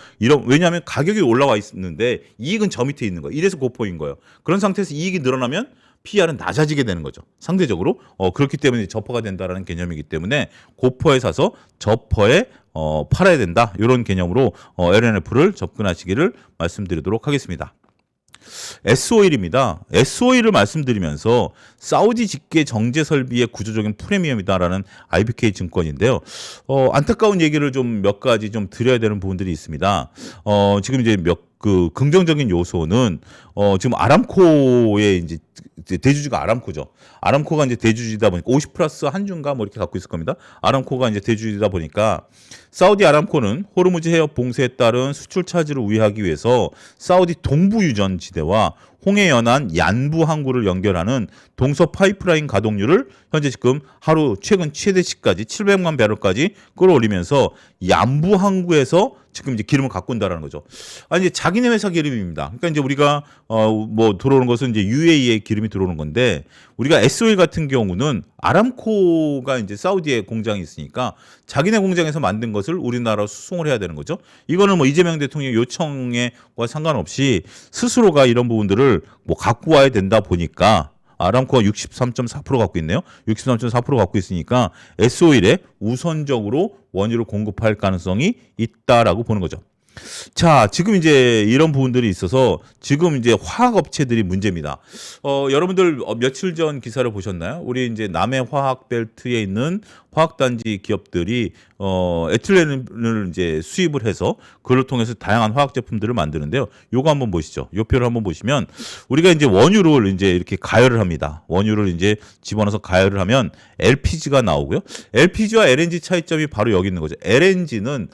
왜냐하면 가격이 올라와 있는데 이익은 저 밑에 있는 거예요. 이래서 고퍼인 거예요. 그런 상태에서 이익이 늘어나면 PR은 낮아지게 되는 거죠. 상대적으로 그렇기 때문에 저퍼가 된다라는 개념이기 때문에 고퍼에 사서 저퍼에 팔아야 된다. 이런 개념으로 LNF를 접근하시기를 말씀드리도록 하겠습니다. S-오일입니다. S-오일을 말씀드리면서 사우디 직계 정제 설비의 구조적인 프리미엄이다라는 IBK 증권인데요. 안타까운 얘기를 좀 몇 가지 좀 드려야 되는 부분들이 있습니다. 지금 이제 긍정적인 요소는 지금 아람코의 이제 대주주가 아람코죠. 아람코가 이제 대주주이다 보니까 50 플러스 한주인가 뭐 이렇게 갖고 있을 겁니다. 아람코가 이제 대주주이다 보니까 사우디 아람코는 호르무즈 해협 봉쇄에 따른 수출 차질을 우회하기 위해서 사우디 동부 유전 지대와 홍해 연안 얀부 항구를 연결하는 동서 파이프라인 가동률을 현재 지금 하루 최근 최대치까지 700만 배럴까지 끌어올리면서 얀부 항구에서 지금 이제 기름을 갖고 온다라는 거죠. 이제 자기네 회사 기름입니다. 그러니까 이제 우리가 뭐 들어오는 것은 이제 UAE의 기름이 들어오는 건데 우리가 S-오일 같은 경우는 아람코가 이제 사우디에 공장이 있으니까 자기네 공장에서 만든 것을 우리나라로 수송을 해야 되는 거죠. 이거는 뭐 이재명 대통령 요청과 상관없이 스스로가 이런 부분들을 뭐 갖고 와야 된다 보니까 아람코가 63.4% 갖고 있네요. 63.4% 갖고 있으니까 S-오일에 우선적으로 원유를 공급할 가능성이 있다라고 보는 거죠. 자, 지금 이제 이런 부분들이 있어서 지금 이제 화학업체들이 문제입니다. 여러분들 며칠 전 기사를 보셨나요? 우리 이제 남해 화학벨트에 있는 화학단지 기업들이 에틸렌을 이제 수입을 해서 그걸 통해서 다양한 화학 제품들을 만드는데요. 요거 한번 보시죠. 요 표를 한번 보시면 우리가 이제 원유를 이제 이렇게 가열을 합니다. 원유를 이제 집어넣어서 가열을 하면 LPG가 나오고요. LPG와 LNG 차이점이 바로 여기 있는 거죠. LNG는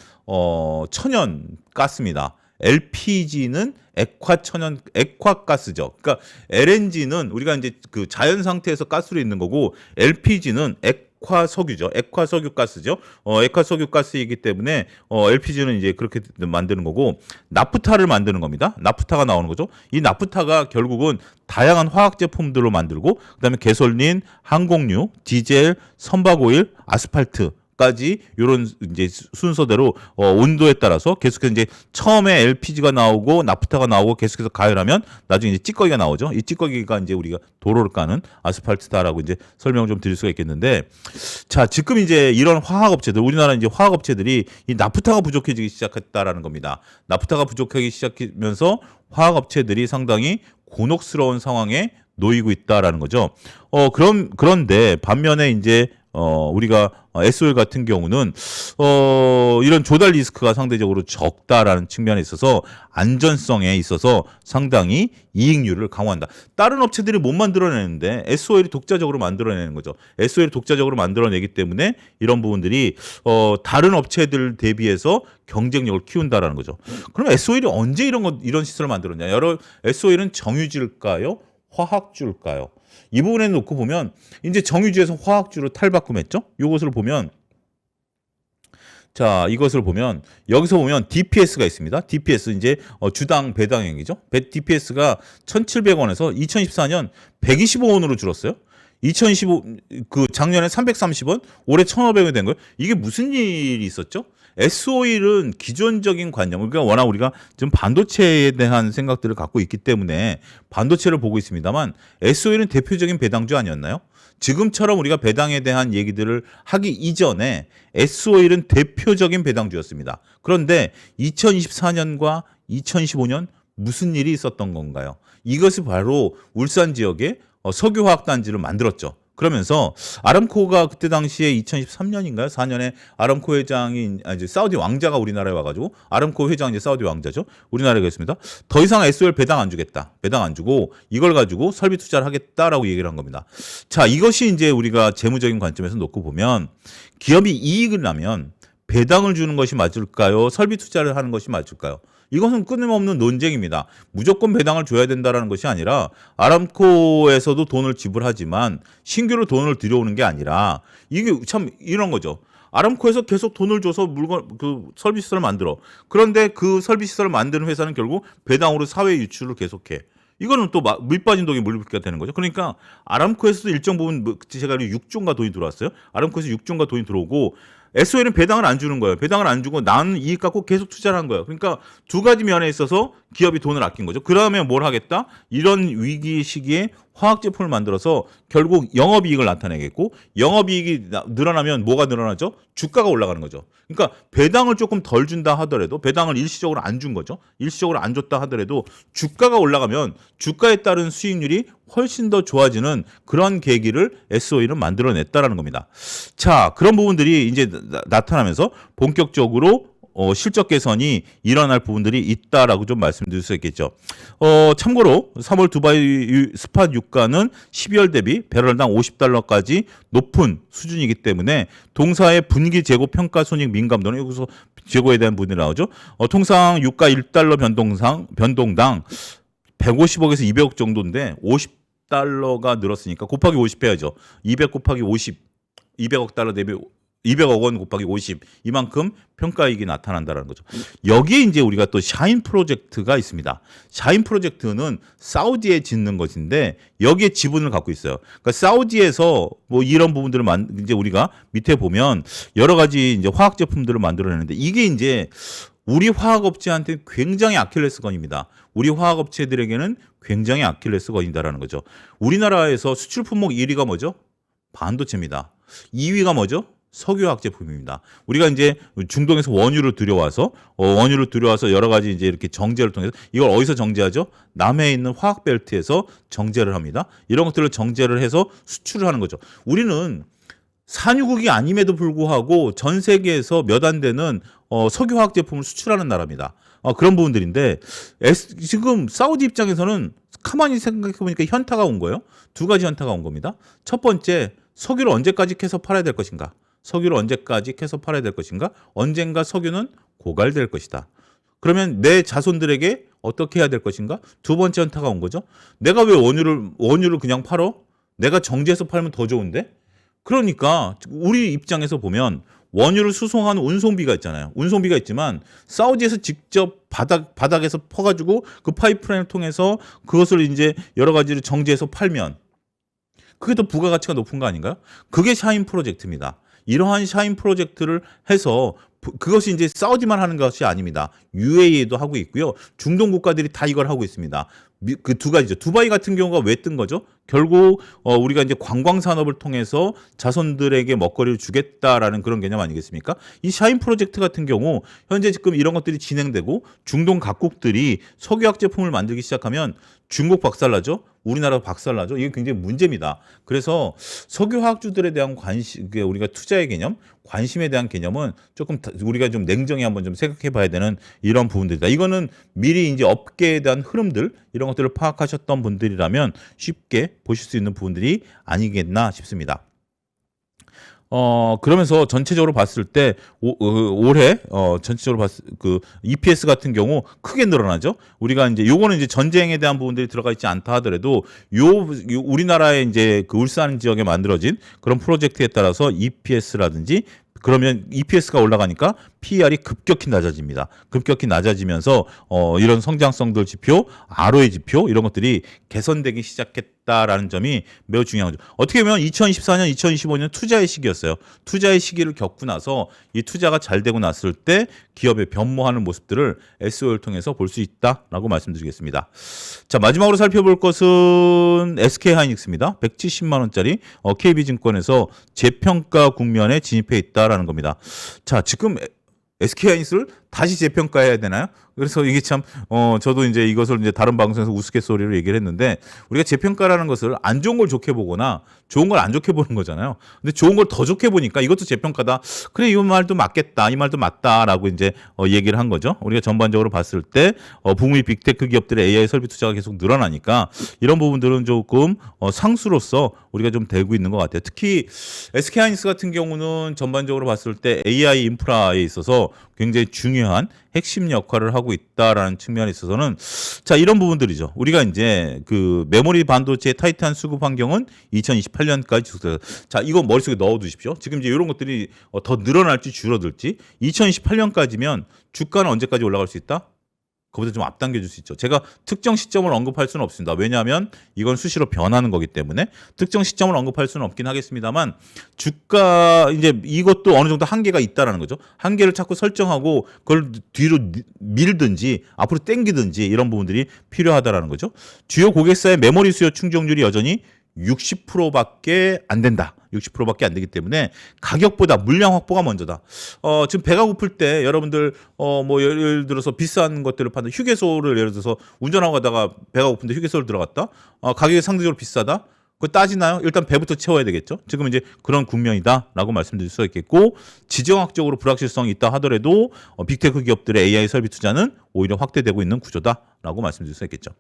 천연 가스입니다. LPG는 액화가스죠. 그러니까 LNG는 우리가 이제 그 자연 상태에서 가스로 있는 거고 LPG는 액화석유죠. 액화석유 가스죠. 액화석유 가스이기 때문에 LPG는 이제 그렇게 만드는 거고 나프타를 만드는 겁니다. 나프타가 나오는 거죠. 이 나프타가 결국은 다양한 화학 제품들로 만들고 그다음에 개솔린, 항공유, 디젤, 선박오일, 아스팔트 까지 이런 이제 순서대로 온도에 따라서 계속해서 이제 처음에 LPG가 나오고 나프타가 나오고 계속해서 가열하면 나중에 이제 찌꺼기가 나오죠. 이 찌꺼기가 이제 우리가 도로를 까는 아스팔트다라고 이제 설명을 좀 드릴 수가 있겠는데, 자 지금 이제 이런 화학업체들 우리나라 이제 화학업체들이 이 나프타가 부족해지기 시작했다라는 겁니다. 나프타가 부족하기 시작하면서 화학업체들이 상당히 곤혹스러운 상황에 놓이고 있다라는 거죠. 그런데 반면에 이제 우리가 S-오일 같은 경우는 이런 조달 리스크가 상대적으로 적다라는 측면에 있어서 안전성에 있어서 상당히 이익률을 강화한다. 다른 업체들이 못 만들어내는데 S-오일이 독자적으로 만들어내는 거죠. S-오일이 독자적으로 만들어내기 때문에 이런 부분들이 다른 업체들 대비해서 경쟁력을 키운다라는 거죠. 그럼 S-오일이 언제 이런 시설을 만들었냐? S-오일은 정유주일까요? 화학주일까요? 이 부분에 놓고 보면 이제 정유주에서 화학주로 탈바꿈했죠. 이것을 보면 자 이것을 보면 여기서 보면 DPS가 있습니다. DPS 이제 주당 배당액이죠. DPS가 1,700원에서 2014년 125원으로 줄었어요. 2025 그 작년에 330원, 올해 1,500원이 된 거예요. 이게 무슨 일이 있었죠? S-오일은 기존적인 관념, 그러니까 워낙 우리가 지금 반도체에 대한 생각들을 갖고 있기 때문에 반도체를 보고 있습니다만 S-오일은 대표적인 배당주 아니었나요? 지금처럼 우리가 배당에 대한 얘기들을 하기 이전에 S-오일은 대표적인 배당주였습니다. 그런데 2024년과 2025년 무슨 일이 있었던 건가요? 이것이 바로 울산 지역에 석유화학단지를 만들었죠. 그러면서 아람코가 그때 당시에 2013년인가요? 4년에 아람코 회장이 이제 사우디 왕자가 우리나라에 와가지고 아람코 회장이 이제 사우디 왕자죠. 우리나라에 갔습니다. 더 이상 SOL 배당 안 주겠다. 배당 안 주고 이걸 가지고 설비 투자를 하겠다라고 얘기를 한 겁니다. 자, 이것이 이제 우리가 재무적인 관점에서 놓고 보면 기업이 이익을 나면 배당을 주는 것이 맞을까요? 설비 투자를 하는 것이 맞을까요? 이것은 끊임없는 논쟁입니다. 무조건 배당을 줘야 된다는 것이 아니라 아람코에서도 돈을 지불하지만 신규로 돈을 들여오는 게 아니라 이게 참 이런 거죠. 아람코에서 계속 돈을 줘서 설비 시설을 만들어. 그런데 그 설비 시설을 만드는 회사는 결국 배당으로 사회 유출을 계속해. 이거는 또 밑빠진 독에 물붓기가 되는 거죠. 그러니까 아람코에서도 일정 부분 제가 6조인가 돈이 들어왔어요. 아람코에서 6조인가 돈이 들어오고 SOL은 배당을 안 주는 거예요. 배당을 안 주고 나는 이익 갖고 계속 투자를 한 거예요. 그러니까 두 가지 면에 있어서 기업이 돈을 아낀 거죠. 그 다음에 뭘 하겠다? 이런 위기 시기에 화학 제품을 만들어서 결국 영업이익을 나타내겠고 영업이익이 늘어나면 뭐가 늘어나죠? 주가가 올라가는 거죠. 그러니까 배당을 조금 덜 준다 하더라도 배당을 일시적으로 안 준 거죠. 일시적으로 안 줬다 하더라도 주가가 올라가면 주가에 따른 수익률이 훨씬 더 좋아지는 그런 계기를 SOE는 만들어냈다라는 겁니다. 자, 그런 부분들이 이제 나타나면서 본격적으로 실적 개선이 일어날 부분들이 있다라고 좀 말씀드릴 수 있겠죠. 참고로 3월 두바이 스팟 유가는 12월 대비 배럴당 $50까지 높은 수준이기 때문에 동사의 분기 재고 평가 손익 민감도는 여기서 재고에 대한 부분이 나오죠. 통상 유가 $1 변동당 150억에서 200억 정도인데 $50가 늘었으니까 곱하기 50 해야죠. 200 곱하기 50, 200억 달러 대비 200억 원 곱하기 50 이만큼 평가이익이 나타난다는 거죠. 여기에 이제 우리가 또 샤인 프로젝트가 있습니다. 샤인 프로젝트는 사우디에 짓는 것인데 여기에 지분을 갖고 있어요. 그러니까 사우디에서 뭐 이런 부분들을 이제 우리가 밑에 보면 여러 가지 이제 화학 제품들을 만들어내는데 이게 이제 우리 화학업체한테 굉장히 아킬레스건입니다. 우리 화학업체들에게는 굉장히 아킬레스건이다라는 거죠. 우리나라에서 수출 품목 1위가 뭐죠? 반도체입니다. 2위가 뭐죠? 석유화학 제품입니다. 우리가 이제 중동에서 원유를 들여와서 여러 가지 이제 이렇게 정제를 통해서 이걸 어디서 정제하죠? 남해에 있는 화학 벨트에서 정제를 합니다. 이런 것들을 정제를 해서 수출을 하는 거죠. 우리는 산유국이 아님에도 불구하고 전 세계에서 몇 안 되는 석유화학 제품을 수출하는 나라입니다. 그런 부분들인데 지금 사우디 입장에서는 가만히 생각해 보니까 현타가 온 거예요. 두 가지 현타가 온 겁니다. 첫 번째, 석유를 언제까지 캐서 팔아야 될 것인가? 석유를 언제까지 캐서 팔아야 될 것인가? 언젠가 석유는 고갈될 것이다. 그러면 내 자손들에게 어떻게 해야 될 것인가? 두 번째 현타가 온 거죠. 내가 왜 원유를 그냥 팔어? 내가 정제해서 팔면 더 좋은데? 그러니까 우리 입장에서 보면 원유를 수송하는 운송비가 있잖아요. 운송비가 있지만 사우디에서 직접 바닥에서 퍼가지고 그 파이프라인을 통해서 그것을 이제 여러 가지를 정제해서 팔면 그게 더 부가가치가 높은 거 아닌가요? 그게 샤인 프로젝트입니다. 이러한 샤인 프로젝트를 해서 그것이 이제 사우디만 하는 것이 아닙니다. UAE도 하고 있고요. 중동 국가들이 다 이걸 하고 있습니다. 그 두 가지죠. 두바이 같은 경우가 왜 뜬 거죠? 결국 우리가 이제 관광 산업을 통해서 자손들에게 먹거리를 주겠다라는 그런 개념 아니겠습니까? 이 샤인 프로젝트 같은 경우 현재 지금 이런 것들이 진행되고 중동 각국들이 석유화학 제품을 만들기 시작하면 중국 박살나죠. 우리나라 박살나죠. 이게 굉장히 문제입니다. 그래서 석유화학주들에 대한 관심, 우리가 투자의 개념, 관심에 대한 개념은 조금 우리가 좀 냉정히 한번 좀 생각해 봐야 되는 이런 부분들이다. 이거는 미리 이제 업계에 대한 흐름들, 이런 것들을 파악하셨던 분들이라면 쉽게 보실 수 있는 부분들이 아니겠나 싶습니다. 그러면서 전체적으로 봤을 때 올해 전체적으로 봤을 그 EPS 같은 경우 크게 늘어나죠. 우리가 이제 요거는 이제 전쟁에 대한 부분들이 들어가 있지 않다 하더라도 우리나라의 이제 그 울산 지역에 만들어진 그런 프로젝트에 따라서 EPS라든지 그러면 EPS가 올라가니까 PER이 급격히 낮아집니다. 급격히 낮아지면서 이런 성장성들 지표, ROE 지표 이런 것들이 개선되기 시작했다라는 점이 매우 중요한 거죠. 어떻게 보면 2024년, 2025년 투자의 시기였어요. 투자의 시기를 겪고 나서 이 투자가 잘 되고 났을 때 기업의 변모하는 모습들을 SO를 통해서 볼 수 있다라고 말씀드리겠습니다. 자, 마지막으로 살펴볼 것은 SK하이닉스입니다. 170만 원짜리 KB증권에서 재평가 국면에 진입해 있다라는 겁니다. 자, 지금 SK하이닉스를 다시 재평가해야 되나요? 그래서 이게 참 저도 이제 이것을 이제 다른 방송에서 우스갯소리로 얘기를 했는데, 우리가 재평가라는 것을 안 좋은 걸 좋게 보거나 좋은 걸 안 좋게 보는 거잖아요. 근데 좋은 걸 더 좋게 보니까 이것도 재평가다. 그래, 이 말도 맞겠다. 이 말도 맞다라고 이제 얘기를 한 거죠. 우리가 전반적으로 봤을 때 북미 빅테크 기업들의 AI 설비 투자가 계속 늘어나니까 이런 부분들은 조금 상수로서 우리가 좀 되고 있는 것 같아요. 특히 SK하이닉스 같은 경우는 전반적으로 봤을 때 AI 인프라에 있어서 굉장히 중요한 핵심 역할을 하고 있다라는 측면에 있어서는, 자, 이런 부분들이죠. 우리가 이제 그 메모리 반도체의 타이트한 수급 환경은 2028년까지 지속돼서, 자, 이거 머릿속에 넣어 두십시오. 지금 이제 이런 것들이 더 늘어날지 줄어들지, 2028년까지면 주가는 언제까지 올라갈 수 있다? 그보다 좀 앞당겨 줄 수 있죠. 제가 특정 시점을 언급할 수는 없습니다. 왜냐하면 이건 수시로 변하는 거기 때문에 특정 시점을 언급할 수는 없긴 하겠습니다만, 주가 이제 이것도 어느 정도 한계가 있다라는 거죠. 한계를 자꾸 설정하고 그걸 뒤로 밀든지 앞으로 당기든지 이런 부분들이 필요하다라는 거죠. 주요 고객사의 메모리 수요 충족률이 여전히 60%밖에 안 된다. 60%밖에 안 되기 때문에 가격보다 물량 확보가 먼저다. 지금 배가 고플 때 여러분들 뭐 예를 들어서 비싼 것들을 파는 휴게소를 예를 들어서 운전하고 가다가 배가 고픈데 휴게소를 들어갔다. 가격이 상대적으로 비싸다. 그거 따지나요? 일단 배부터 채워야 되겠죠. 지금 이제 그런 국면이다라고 말씀드릴 수가 있겠고, 지정학적으로 불확실성이 있다 하더라도 빅테크 기업들의 AI 설비 투자는 오히려 확대되고 있는 구조다라고 말씀드릴 수 있겠죠.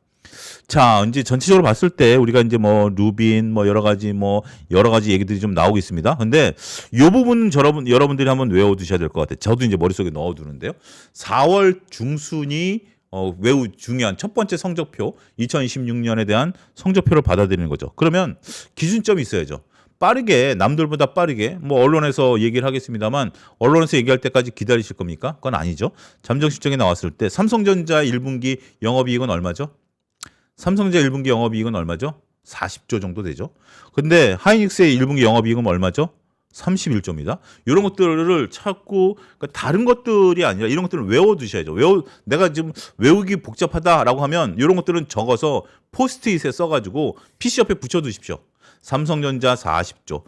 자, 이제 전체적으로 봤을 때 우리가 이제 뭐 루빈 뭐 여러 가지 얘기들이 좀 나오고 있습니다. 근데 이 부분은 여러분들이 한번 외워두셔야 될 것 같아요. 저도 이제 머릿속에 넣어두는데요. 4월 중순이 매우 중요한 첫 번째 성적표, 2026년에 대한 성적표를 받아들이는 거죠. 그러면 기준점이 있어야죠. 빠르게, 남들보다 빠르게, 뭐 언론에서 얘기를 하겠습니다만, 언론에서 얘기할 때까지 기다리실 겁니까? 그건 아니죠. 잠정 실적이 나왔을 때 삼성전자 1분기 영업이익은 얼마죠? 삼성전자 1분기 영업이익은 얼마죠? 40조 정도 되죠. 근데 하이닉스의 1분기 영업이익은 얼마죠? 31조입니다. 이런 것들을 찾고, 그러니까 다른 것들이 아니라 이런 것들을 외워두셔야죠. 내가 지금 외우기 복잡하다라고 하면 이런 것들은 적어서 포스트잇에 써가지고 PC 옆에 붙여두십시오. 삼성전자 40조.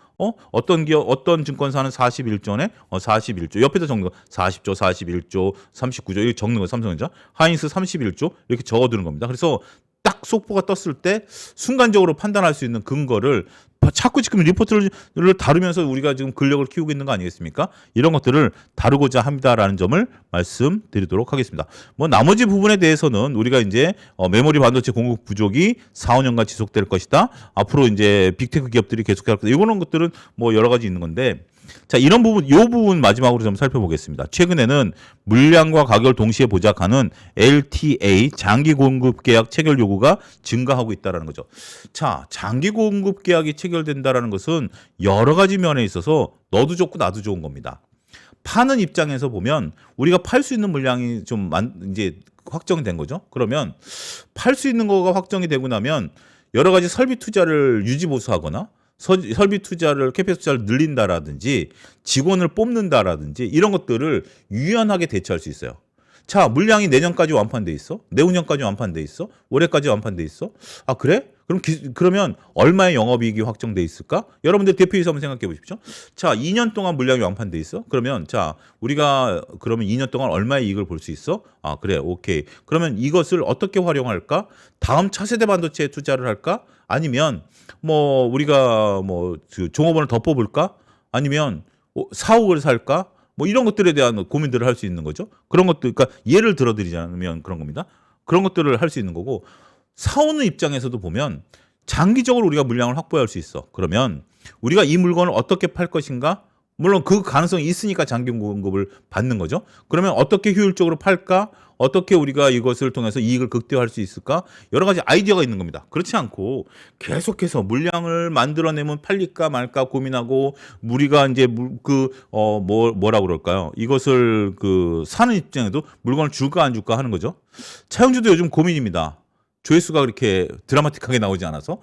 어떤 증권사는 41조네? 41조. 옆에다 적는 거. 40조, 41조, 39조. 이렇게 적는 거, 삼성전자. 하이닉스 31조. 이렇게 적어두는 겁니다. 그래서 딱 속보가 떴을 때 순간적으로 판단할 수 있는 근거를 자꾸 지금 리포트를 다루면서 우리가 지금 근력을 키우고 있는 거 아니겠습니까? 이런 것들을 다루고자 합니다라는 점을 말씀드리도록 하겠습니다. 뭐 나머지 부분에 대해서는 우리가 이제 메모리 반도체 공급 부족이 4, 5년간 지속될 것이다. 앞으로 이제 빅테크 기업들이 계속할 것이다. 이런 것들은 뭐 여러 가지 있는 건데, 자, 이런 부분, 이 부분 마지막으로 좀 살펴보겠습니다. 최근에는 물량과 가격을 동시에 보장하는 LTA 장기 공급 계약 체결 요구가 증가하고 있다라는 거죠. 자, 장기 공급 계약이 체결된다라는 것은 여러 가지 면에 있어서 너도 좋고 나도 좋은 겁니다. 파는 입장에서 보면 우리가 팔 수 있는 물량이 좀 이제 확정된 거죠. 그러면 팔 수 있는 거가 확정이 되고 나면 여러 가지 설비 투자를 유지 보수하거나 설비 투자를, 캐페x 투자를 늘린다라든지 직원을 뽑는다라든지 이런 것들을 유연하게 대처할 수 있어요. 자, 물량이 내년까지 완판돼 있어? 내후년까지 완판돼 있어? 올해까지 완판돼 있어? 아, 그래? 그러면 얼마의 영업이익이 확정돼 있을까? 여러분들 대표이사 한번 생각해 보십시오. 자, 2년 동안 물량이 완판돼 있어? 그러면 자, 우리가 그러면 2년 동안 얼마의 이익을 볼 수 있어? 아, 그래, 오케이. 그러면 이것을 어떻게 활용할까? 다음 차세대 반도체에 투자를 할까? 아니면 뭐 우리가 뭐 종업원을 더 뽑을까? 아니면 사옥을 살까? 뭐 이런 것들에 대한 고민들을 할 수 있는 거죠. 그런 것들, 그러니까 예를 들어드리자면 그런 겁니다. 그런 것들을 할 수 있는 거고, 사오는 입장에서도 보면 장기적으로 우리가 물량을 확보할 수 있어. 그러면 우리가 이 물건을 어떻게 팔 것인가? 물론 그 가능성이 있으니까 장기 공급을 받는 거죠. 그러면 어떻게 효율적으로 팔까? 어떻게 우리가 이것을 통해서 이익을 극대화할 수 있을까? 여러 가지 아이디어가 있는 겁니다. 그렇지 않고 계속해서 물량을 만들어내면 팔릴까 말까 고민하고, 우리가 이제 뭐라 그럴까요? 이것을 사는 입장에도 물건을 줄까 안 줄까 하는 거죠. 차용주도 요즘 고민입니다. 조회수가 그렇게 드라마틱하게 나오지 않아서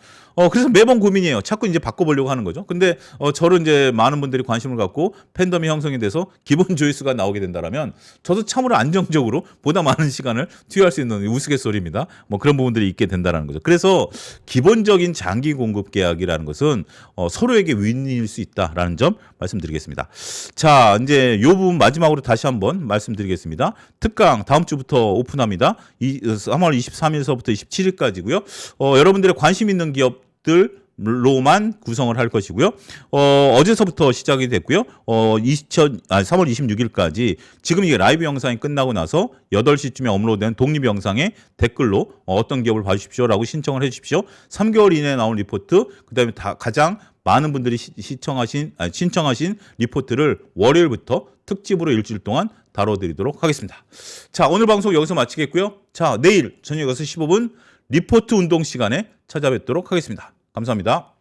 그래서 매번 고민이에요. 자꾸 이제 바꿔보려고 하는 거죠. 근데 저를 이제 많은 분들이 관심을 갖고 팬덤이 형성이 돼서 기본 조회수가 나오게 된다라면 저도 참으로 안정적으로 보다 많은 시간을 투여할 수 있는 우스갯소리입니다. 뭐 그런 부분들이 있게 된다는 거죠. 그래서 기본적인 장기 공급 계약이라는 것은 서로에게 윈윈일 수 있다라는 점 말씀드리겠습니다. 자, 이제 요 부분 마지막으로 다시 한번 말씀드리겠습니다. 특강 다음 주부터 오픈합니다. 3월 23일서부터 27일까지고요. 여러분들의 관심 있는 기업들로만 구성을 할 것이고요. 어제서부터 시작이 됐고요. 3월 26일까지 지금 이게 라이브 영상이 끝나고 나서 8시쯤에 업로드된 독립 영상에 댓글로 어떤 기업을 봐주십시오라고 신청을 해주십시오. 3개월 이내에 나온 리포트, 그다음에 가장 많은 분들이 신청하신 리포트를 월요일부터 특집으로 일주일 동안 다뤄드리도록 하겠습니다. 자, 오늘 방송 여기서 마치겠고요. 자, 내일 저녁 6시 15분 리포트 운동 시간에 찾아뵙도록 하겠습니다. 감사합니다.